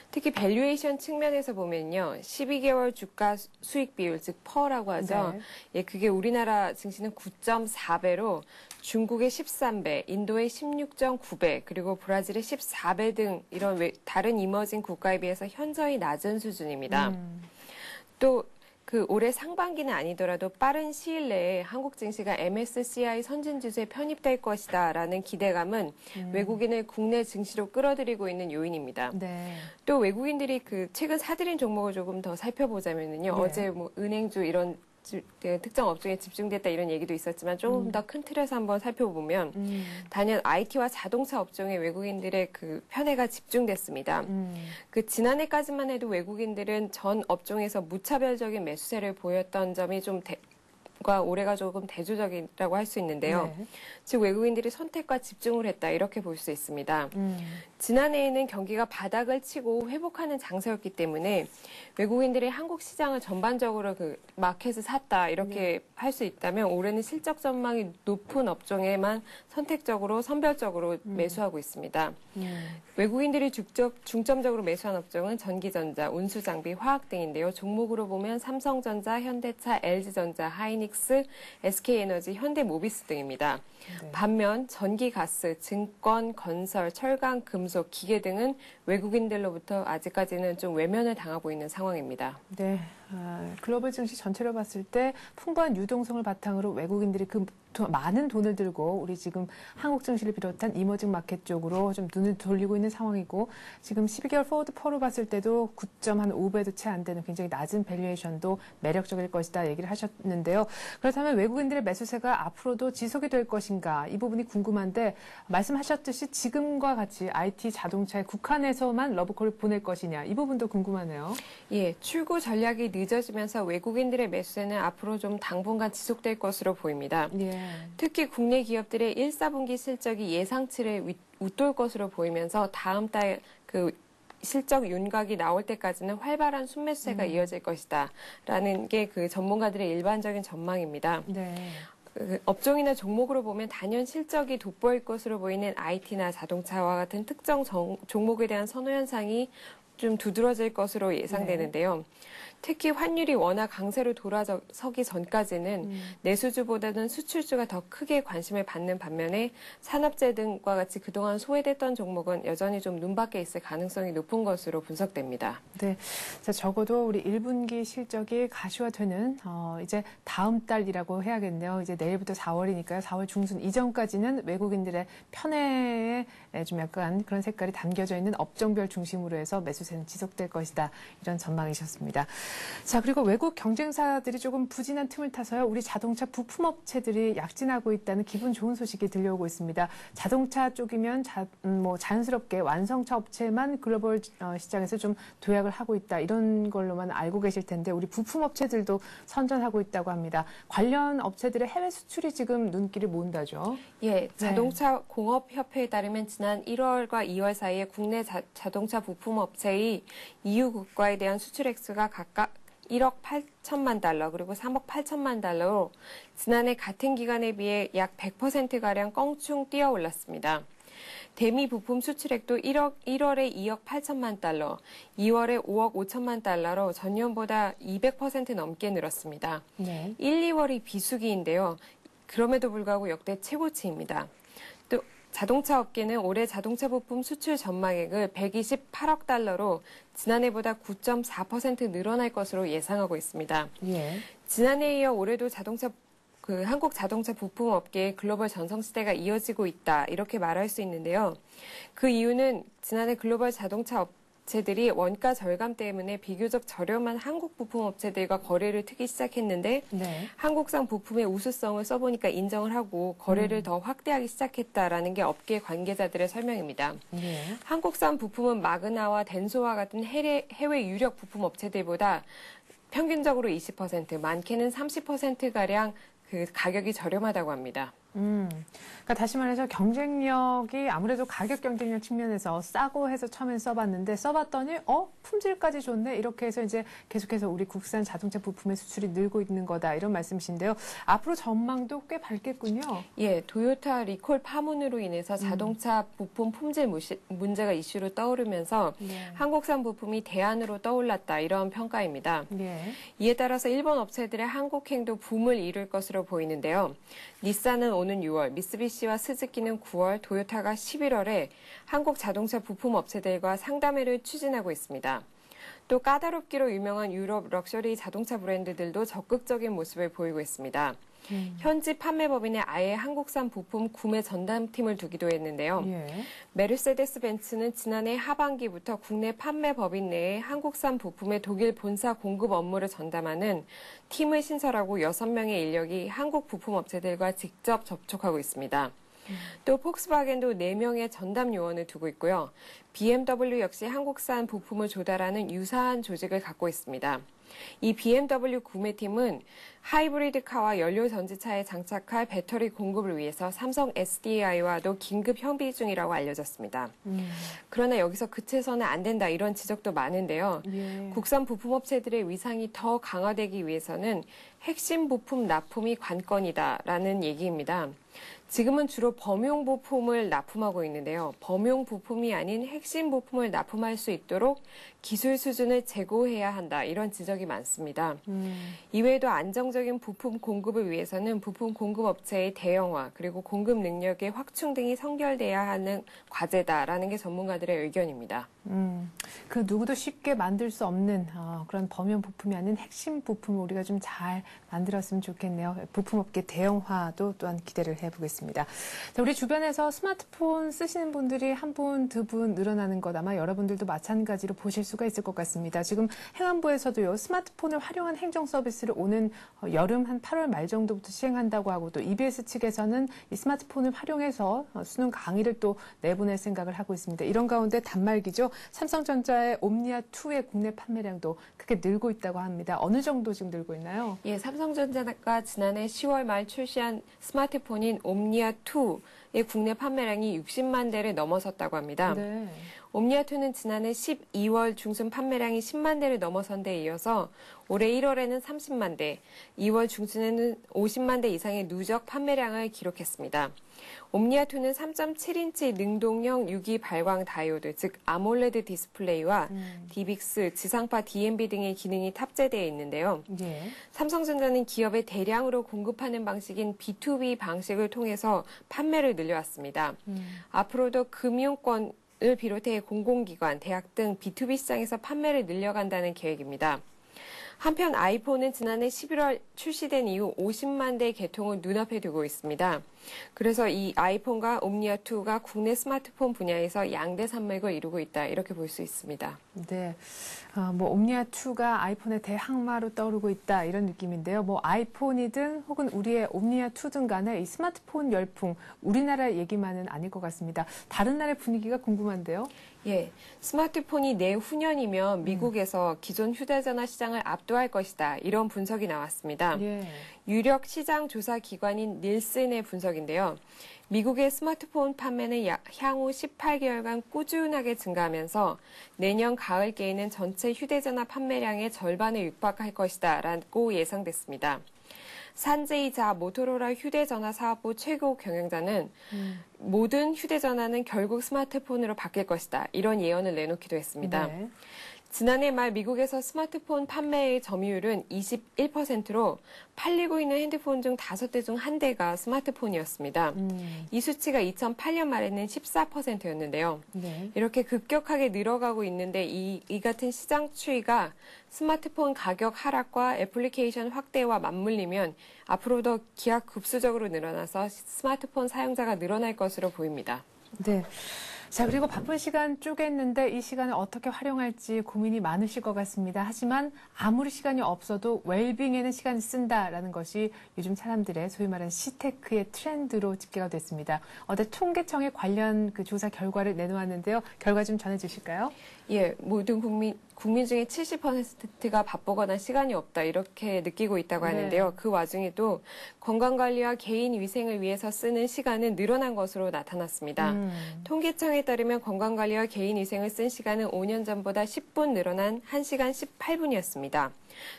특히 밸류에이션 측면에서 보면요. 12개월 주가 수익 비율, 즉 퍼라고 하죠. 네. 예, 그게 우리나라 증시는 9.4배로 중국의 13배, 인도의 16.9배, 그리고 브라질의 14배 등 이런 다른 이머징 국가에 비해서 현저히 낮은 수준입니다. 또 올해 상반기는 아니더라도 빠른 시일 내에 한국 증시가 MSCI 선진지수에 편입될 것이다라는 기대감은 외국인을 국내 증시로 끌어들이고 있는 요인입니다. 네. 또 외국인들이 최근 사들인 종목을 조금 더 살펴보자면요. 네. 어제 은행주 이런 특정 업종에 집중됐다 이런 얘기도 있었지만 조금 더 큰 틀에서 한번 살펴보면 단연 IT와 자동차 업종에 외국인들의 편애가 집중됐습니다. 지난해까지만 해도 외국인들은 전 업종에서 무차별적인 매수세를 보였던 점이 올해가 조금 대조적이라고 할 수 있는데요. 네. 즉 외국인들이 선택과 집중을 했다 이렇게 볼 수 있습니다. 지난해에는 경기가 바닥을 치고 회복하는 장세였기 때문에 외국인들이 한국 시장을 전반적으로 마켓을 샀다 이렇게 할 수 있다면 올해는 실적 전망이 높은 업종에만 선택적으로 선별적으로 매수하고 있습니다. 외국인들이 중점적으로 매수한 업종은 전기전자, 운수장비, 화학 등인데요. 종목으로 보면 삼성전자, 현대차, LG전자, 하이닉스, SK에너지, 현대모비스 등입니다. 네. 반면 전기, 가스, 증권, 건설, 철강, 금속, 기계 등은 외국인들로부터 아직까지는 좀 외면을 당하고 있는 상황입니다. 네, 글로벌 증시 전체로 봤을 때 풍부한 유동성을 바탕으로 외국인들이 많은 돈을 들고 우리 지금 한국 증시를 비롯한 이머징 마켓 쪽으로 좀 눈을 돌리고 있는 상황이고 지금 12개월 포워드 퍼로 봤을 때도 9.5배도 채 안 되는 굉장히 낮은 밸류에이션도 매력적일 것이다 얘기를 하셨는데요. 그렇다면 외국인들의 매수세가 앞으로도 지속이 될 것인가 이 부분이 궁금한데 말씀하셨듯이 지금과 같이 IT 자동차에 국한해서만 러브콜을 보낼 것이냐 이 부분도 궁금하네요. 예, 출구 전략이 늦어지면서 외국인들의 매수세는 앞으로 좀 당분간 지속될 것으로 보입니다. 예. 특히 국내 기업들의 1, 4분기 실적이 예상치를 웃돌 것으로 보이면서 다음 달 실적 윤곽이 나올 때까지는 활발한 순매수세가 이어질 것이다라는 게 전문가들의 일반적인 전망입니다. 네. 업종이나 종목으로 보면 단연 실적이 돋보일 것으로 보이는 IT나 자동차와 같은 특정 종목에 대한 선호 현상이 좀 두드러질 것으로 예상되는데요. 네. 특히 환율이 워낙 강세로 돌아서기 전까지는 내수주보다는 수출주가 더 크게 관심을 받는 반면에 산업재 등과 같이 그동안 소외됐던 종목은 여전히 좀 눈밖에 있을 가능성이 높은 것으로 분석됩니다. 네, 자, 적어도 우리 1분기 실적이 가시화되는 이제 다음 달이라고 해야겠네요. 이제 내일부터 4월이니까요. 4월 중순 이전까지는 외국인들의 편애에 좀 약간 그런 색깔이 담겨져 있는 업종별 중심으로 해서 매수세는 지속될 것이다. 이런 전망이셨습니다. 자, 그리고 외국 경쟁사들이 조금 부진한 틈을 타서요. 우리 자동차 부품업체들이 약진하고 있다는 기분 좋은 소식이 들려오고 있습니다. 자동차 쪽이면 자연스럽게 완성차 업체만 글로벌 시장에서 좀 도약을 하고 있다. 이런 걸로만 알고 계실 텐데 우리 부품업체들도 선전하고 있다고 합니다. 관련 업체들의 해외 수출이 지금 눈길을 모은다죠. 예, 자동차 공업협회에 따르면 지난 1월과 2월 사이에 국내 자동차 부품업체의 EU 국가에 대한 수출 액수가 각각 1억 8천만 달러 그리고 3억 8천만 달러로 지난해 같은 기간에 비해 약 100%가량 껑충 뛰어 올랐습니다. 대미 부품 수출액도 1월에 2억 8천만 달러, 2월에 5억 5천만 달러로 전년보다 200% 넘게 늘었습니다. 네. 1, 2월이 비수기인데요. 그럼에도 불구하고 역대 최고치입니다. 또 자동차 업계는 올해 자동차 부품 수출 전망액을 128억 달러로 지난해보다 9.4% 늘어날 것으로 예상하고 있습니다. 예. 지난해에 이어 올해도 한국 자동차 부품 업계의 글로벌 전성시대가 이어지고 있다 이렇게 말할 수 있는데요. 그 이유는 지난해 글로벌 자동차 업체들이 원가 절감 때문에 비교적 저렴한 한국 부품 업체들과 거래를 트기 시작했는데 네. 한국산 부품의 우수성을 써보니까 인정을 하고 거래를 더 확대하기 시작했다라는 게 업계 관계자들의 설명입니다. 네. 한국산 부품은 마그나와 덴소와 같은 해외 유력 부품 업체들보다 평균적으로 20%, 많게는 30%가량 그 가격이 저렴하다고 합니다. 그러니까 다시 말해서 경쟁력이 아무래도 가격 경쟁력 측면에서 싸고 해서 처음엔 써봤는데 써봤더니 품질까지 좋네 이렇게 해서 이제 계속해서 우리 국산 자동차 부품의 수출이 늘고 있는 거다 이런 말씀이신데요. 앞으로 전망도 꽤 밝겠군요. 예, 도요타 리콜 파문으로 인해서 자동차 부품 품질 문제가 이슈로 떠오르면서 한국산 부품이 대안으로 떠올랐다 이런 평가입니다. 네. 이에 따라서 일본 업체들의 한국행도 붐을 이룰 것으로 보이는데요. 닛산은 오는 6월, 미쓰비시와 스즈키는 9월, 토요타가 11월에 한국 자동차 부품 업체들과 상담회를 추진하고 있습니다. 또 까다롭기로 유명한 유럽 럭셔리 자동차 브랜드들도 적극적인 모습을 보이고 있습니다. 현지 판매법인에 아예 한국산 부품 구매 전담팀을 두기도 했는데요. 예. 메르세데스 벤츠는 지난해 하반기부터 국내 판매법인 내에 한국산 부품의 독일 본사 공급 업무를 전담하는 팀을 신설하고 6명의 인력이 한국 부품 업체들과 직접 접촉하고 있습니다. 또 폭스바겐도 4명의 전담 요원을 두고 있고요. BMW 역시 한국산 부품을 조달하는 유사한 조직을 갖고 있습니다. 이 BMW 구매팀은 하이브리드카와 연료 전지차에 장착할 배터리 공급을 위해서 삼성 SDI와도 긴급 협의 중이라고 알려졌습니다. 그러나 여기서 그쳐서는 안 된다 이런 지적도 많은데요. 예. 국산 부품업체들의 위상이 더 강화되기 위해서는 핵심 부품 납품이 관건이다라는 얘기입니다. 지금은 주로 범용 부품을 납품하고 있는데요. 범용 부품이 아닌 핵심 부품을 납품할 수 있도록 기술 수준을 제고해야 한다. 이런 지적이 많습니다. 이외에도 안정적인 부품 공급을 위해서는 부품 공급 업체의 대형화 그리고 공급 능력의 확충 등이 선결돼야 하는 과제다라는 게 전문가들의 의견입니다. 그 누구도 쉽게 만들 수 없는 그런 범용 부품이 아닌 핵심 부품을 우리가 좀 잘 만들었으면 좋겠네요. 부품업계 대형화도 또한 기대를 해보겠습니다. 자, 우리 주변에서 스마트폰 쓰시는 분들이 한 분, 두 분 늘어나는 것 아마 여러분들도 마찬가지로 보실 수가 있을 것 같습니다. 지금 행안부에서도요 스마트폰을 활용한 행정 서비스를 오는 여름 한 8월 말 정도부터 시행한다고 하고 또 EBS 측에서는 이 스마트폰을 활용해서 수능 강의를 또 내보낼 생각을 하고 있습니다. 이런 가운데 단말기죠. 삼성전자의 옴니아2의 국내 판매량도 크게 늘고 있다고 합니다. 어느 정도 지금 늘고 있나요? 예, 삼성전자가 지난해 10월 말 출시한 스마트폰인 옴니아2의 국내 판매량이 60만 대를 넘어섰다고 합니다. 네. 옴니아2는 지난해 12월 중순 판매량이 10만 대를 넘어선 데 이어서 올해 1월에는 30만 대, 2월 중순에는 50만 대 이상의 누적 판매량을 기록했습니다. 옴니아2는 3.7인치 능동형 유기 발광 다이오드, 즉 아몰레드 디스플레이와 DBX, 지상파 DMB 등의 기능이 탑재되어 있는데요. 예. 삼성전자는 기업에 대량으로 공급하는 방식인 B2B 방식을 통해서 판매를 늘려왔습니다. 앞으로도 금융권 을 비롯해 공공기관, 대학 등 B2B 시장에서 판매를 늘려간다는 계획입니다. 한편 아이폰은 지난해 11월 출시된 이후 50만 대 개통을 눈앞에 두고 있습니다. 그래서 이 아이폰과 옴니아2가 국내 스마트폰 분야에서 양대 산맥을 이루고 있다 이렇게 볼 수 있습니다. 네, 옴니아2가 아이폰의 대항마로 떠오르고 있다 이런 느낌인데요. 아이폰이든 혹은 우리의 옴니아2든 간에 이 스마트폰 열풍 우리나라 얘기만은 아닐 것 같습니다. 다른 나라의 분위기가 궁금한데요. 예, 스마트폰이 내후년이면 미국에서 기존 휴대전화 시장을 압도할 것이다 이런 분석이 나왔습니다. 예. 유력 시장 조사 기관인 닐슨의 분석인데요. 미국의 스마트폰 판매는 향후 18개월간 꾸준하게 증가하면서 내년 가을께에는 전체 휴대전화 판매량의 절반에 육박할 것이다라고 예상됐습니다. 산제이자 모토로라 휴대전화 사업부 최고 경영자는 모든 휴대전화는 결국 스마트폰으로 바뀔 것이다. 이런 예언을 내놓기도 했습니다. 네. 지난해 말 미국에서 스마트폰 판매의 점유율은 21%로 팔리고 있는 핸드폰 중 5대 중 1대가 스마트폰이었습니다. 이 수치가 2008년 말에는 14%였는데요. 네. 이렇게 급격하게 늘어가고 있는데 이 같은 시장 추이가 스마트폰 가격 하락과 애플리케이션 확대와 맞물리면 앞으로 더 기하급수적으로 늘어나서 스마트폰 사용자가 늘어날 것으로 보입니다. 네. 자, 그리고 바쁜 시간 쪼갰는데 이 시간을 어떻게 활용할지 고민이 많으실 것 같습니다. 하지만 아무리 시간이 없어도 웰빙에는 시간을 쓴다라는 것이 요즘 사람들의 소위 말하는 시테크의 트렌드로 집계가 됐습니다. 어제 통계청에 관련 그 조사 결과를 내놓았는데요. 결과 좀 전해주실까요? 예, 모든 국민 중에 70%가 바쁘거나 시간이 없다 이렇게 느끼고 있다고 하는데요. 네. 그 와중에도 건강관리와 개인 위생을 위해서 쓰는 시간은 늘어난 것으로 나타났습니다. 통계청에 따르면 건강관리와 개인 위생을 쓴 시간은 5년 전보다 10분 늘어난 1시간 18분이었습니다.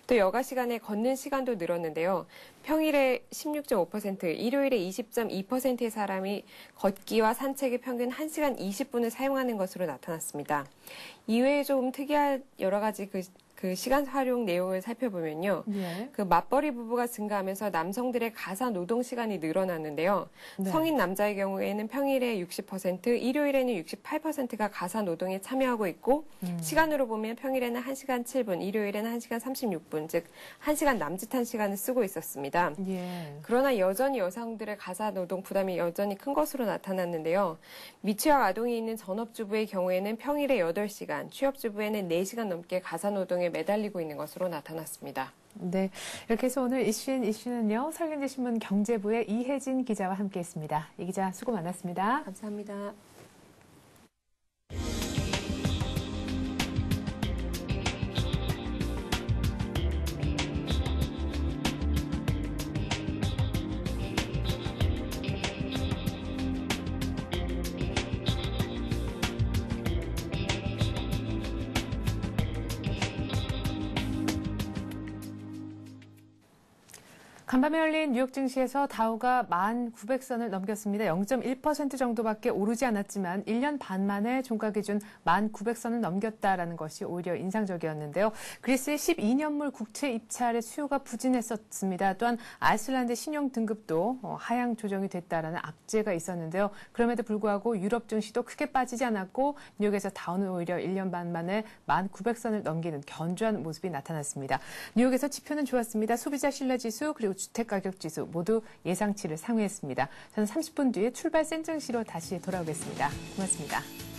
또 여가 시간에 걷는 시간도 늘었는데요. 평일에 16.5%, 일요일에 20.2%의 사람이 걷기와 산책에 평균 1시간 20분을 사용하는 것으로 나타났습니다. 이외에 조금 특이한 여러 가지 그 시간 활용 내용을 살펴보면요. 네. 그 맞벌이 부부가 증가하면서 남성들의 가사 노동 시간이 늘어났는데요. 네. 성인 남자의 경우에는 평일에 60%, 일요일에는 68%가 가사 노동에 참여하고 있고 시간으로 보면 평일에는 1시간 7분, 일요일에는 1시간 36분, 즉 1시간 남짓한 시간을 쓰고 있었습니다. 예. 그러나 여전히 여성들의 가사 노동 부담이 여전히 큰 것으로 나타났는데요. 미취학 아동이 있는 전업주부의 경우에는 평일에 8시간, 취업주부에는 4시간 넘게 가사 노동에 매달리고 있는 것으로 나타났습니다. 네, 이렇게 해서 오늘 이슈는요. 설경제신문 경제부의 이혜진 기자와 함께했습니다. 이 기자 수고 많았습니다. 감사합니다. 간밤에 열린 뉴욕 증시에서 다우가 19,900선을 넘겼습니다. 0.1% 정도밖에 오르지 않았지만 1년 반 만에 종가 기준 19,900선을 넘겼다라는 것이 오히려 인상적이었는데요. 그리스의 12년물 국채 입찰의 수요가 부진했었습니다. 또한 아이슬란드 신용 등급도 하향 조정이 됐다라는 악재가 있었는데요. 그럼에도 불구하고 유럽 증시도 크게 빠지지 않았고 뉴욕에서 다우는 오히려 1년 반 만에 19,900선을 넘기는 견조한 모습이 나타났습니다. 뉴욕에서 지표는 좋았습니다. 소비자 신뢰지수 그리고 주택가격지수 모두 예상치를 상회했습니다. 저는 30분 뒤에 출발 센 증시로 다시 돌아오겠습니다. 고맙습니다.